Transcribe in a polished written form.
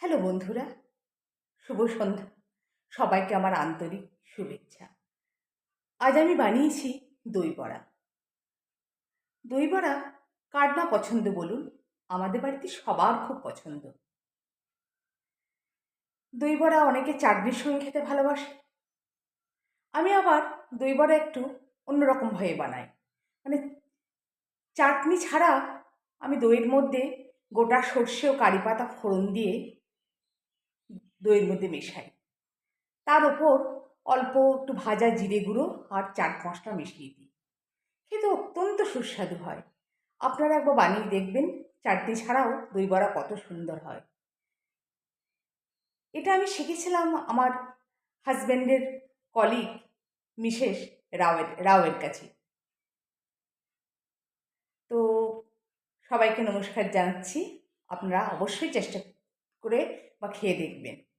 Hello বন্ধুরা, শুভ সন্ধ্যা। সবাইকে আমার আন্তরিক শুভেচ্ছা। আজ আমি বানিয়েছি দই বড়া। দই বড়া কার না পছন্দ বলুন? আমাদের বাড়িতে সবার খুব পছন্দ। দই বড়া অনেকে চাটনির সঙ্গে খেতে ভালোবাসে। আমি আবার দই বড়া একটু অন্যরকমভাবে বানাই। মানে চাটনি ছাড়া আমি দইয়ের মধ্যে গোটা সর্ষে ও কারি পাতা ফোড়ন দিয়ে দইয়ের মধ্যে মেশাই। তার ওপর অল্প একটু ভাজা জিরে গুঁড়ো আর চাট মশলা মিশিয়ে দিই। খেতে অত্যন্ত সুস্বাদু হয়। আপনারা একবার বানিয়ে দেখবেন, চাটনি ছাড়াও দই বড়া কত সুন্দর হয়। এটা আমি শিখেছিলাম আমার হাজব্যান্ডের কলিগ মিসেস রাওয়ের কাছে। তো সবাইকে নমস্কার জানাচ্ছি। আপনারা অবশ্যই চেষ্টা করে বা খেয়ে দেখবেন।